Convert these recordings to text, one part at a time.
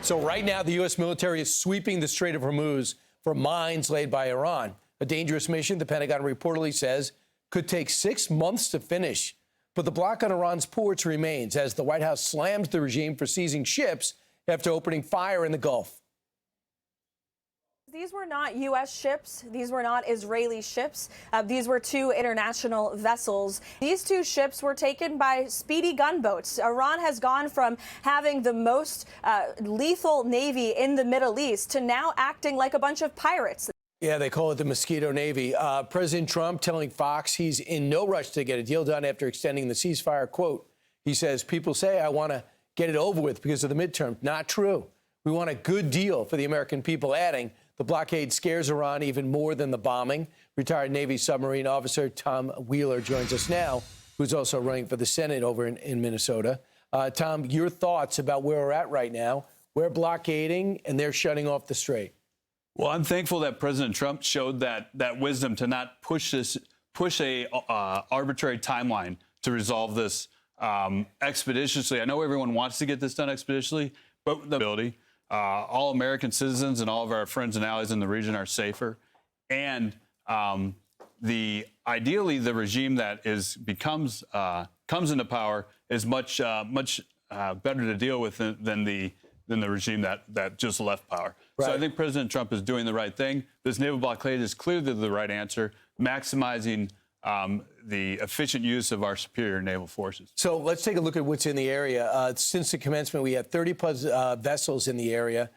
So right now, the U.S. military is sweeping the Strait of Hormuz for mines laid by Iran. A dangerous mission, the Pentagon reportedly says, could take 6 months to finish. But the block on Iran's ports remains as the White House slams the regime for seizing ships after opening fire in the Gulf. These were not U.S. ships. These were not Israeli ships. These were two international vessels. These two ships were taken by speedy gunboats. Iran has gone from having the most lethal navy in the Middle East to now acting like a bunch of pirates. Yeah, they call it the Mosquito Navy. President Trump telling Fox he's in no rush to get a deal done after extending the ceasefire. Quote, he says, people say I want to get it over with because of the midterm. Not true. We want a good deal for the American people, adding, the blockade scares Iran even more than the bombing. Retired Navy submarine officer Tom Weiler joins us now, who's also running for the Senate over in Minnesota. Tom, your thoughts about where we're at right now. We're blockading and they're shutting off the strait. Well, I'm thankful that President Trump showed that wisdom to not push a arbitrary timeline to resolve this expeditiously. I know everyone wants to get this done expeditiously, but the ability. All American citizens and all of our friends and allies in the region are safer. And ideally, the regime that comes into power is much better to deal with than the regime that just left power. Right. So I think President Trump is doing the right thing. This naval blockade is clearly the right answer, maximizing the efficient use of our superior naval forces. So let's take a look at what's in the area. Since the commencement, we have 30+ vessels in the area.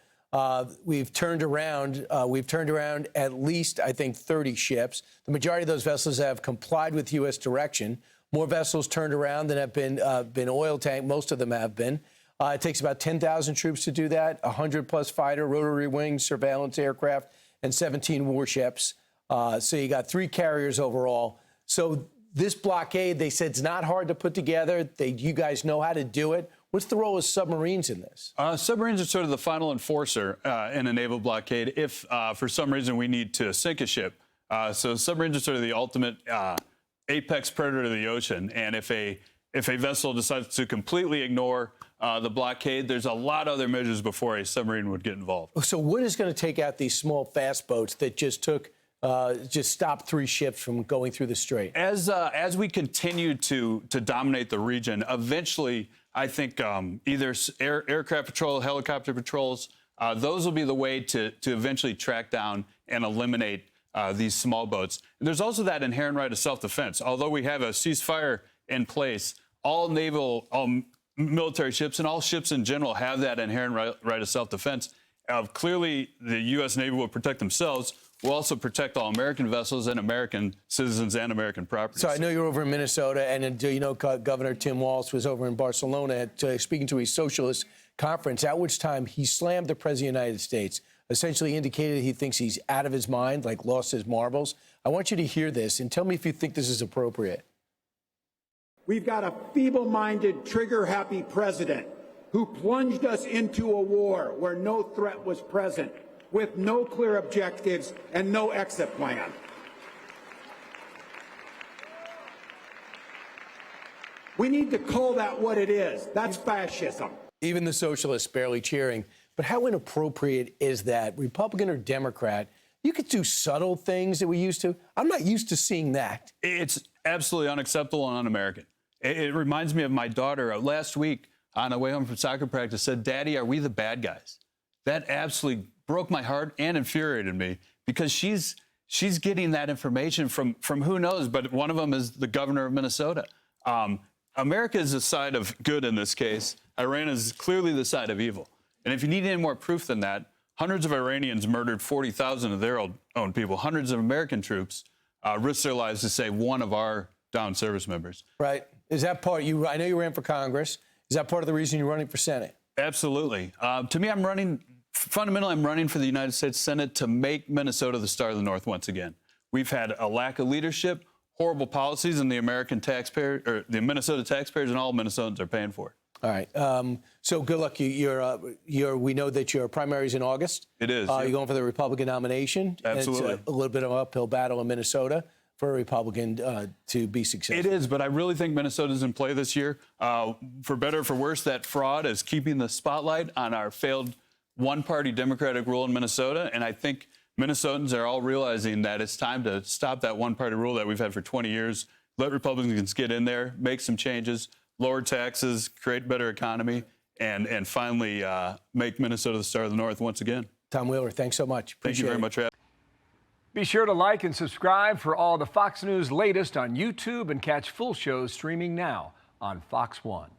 We've turned around at least, I think, 30 ships. The majority of those vessels have complied with U.S. direction. More vessels turned around than have been oil tanked. Most of them have been. It takes about 10,000 troops to do that, 100+ fighter, rotary wings, surveillance aircraft, and 17 warships. So you got 3 carriers overall. So this blockade, they said, it's not hard to put together. You guys know how to do it. What's the role of submarines in this? Submarines are sort of the final enforcer in a naval blockade if, for some reason, we need to sink a ship. So submarines are sort of the ultimate apex predator of the ocean. And if a vessel decides to completely ignore the blockade, there's a lot of other measures before a submarine would get involved. So what is going to take out these small, fast boats that just stopped 3 ships from going through the strait? As we continue to dominate the region, eventually, I think either aircraft patrol, helicopter patrols, those will be the way to eventually track down and eliminate these small boats. And there's also that inherent right of self-defense. Although we have a ceasefire in place, all military ships and all ships in general have that inherent right of self-defense. Clearly, the U.S. Navy will protect themselves. We'll also protect all American vessels and American citizens and American property. So I know you're over in Minnesota, and you know Governor Tim Walz was over in Barcelona speaking to a socialist conference, at which time he slammed the President of the United States, essentially indicated he thinks he's out of his mind, like lost his marbles. I want you to hear this and tell me if you think this is appropriate. We've got a feeble-minded, trigger-happy president who plunged us into a war where no threat was present, with no clear objectives and no exit plan. We need to call that what it is. That's fascism. Even the socialists barely cheering. But how inappropriate is that? Republican or Democrat, you could do subtle things that we used to. I'm not used to seeing that. It's absolutely unacceptable and un-American. It reminds me of my daughter last week on the way home from soccer practice said, "Daddy, are we the bad guys?" That absolutely broke my heart and infuriated me because she's getting that information from who knows, but one of them is the governor of Minnesota. America is the side of good in this case. Iran is clearly the side of evil. And if you need any more proof than that, hundreds of Iranians murdered 40,000 of their own people. Hundreds of American troops risked their lives to save one of our downed service members. Right. Is that part you? I know you ran for Congress. Is that part of the reason you're running for Senate? Absolutely. To me, fundamentally, I'm running for the United States Senate to make Minnesota the star of the North once again. We've had a lack of leadership, horrible policies, and the American taxpayer, or the Minnesota taxpayers, and all Minnesotans are paying for it. All right. So good luck. We know that your primary is in August. It is. You're going for the Republican nomination. Absolutely. It's a little bit of an uphill battle in Minnesota for a Republican to be successful. It is, but I really think Minnesota's in play this year. For better or for worse, that fraud is keeping the spotlight on our failed one-party Democratic rule in Minnesota, and I think Minnesotans are all realizing that it's time to stop that one-party rule that we've had for 20 years. Let Republicans get in there, make some changes, lower taxes, create better economy, and finally make Minnesota the star of the North once again. Tom Weiler, thanks so much. Thank you very much for having me. Be sure to like and subscribe for all the Fox News latest on YouTube and catch full shows streaming now on Fox One.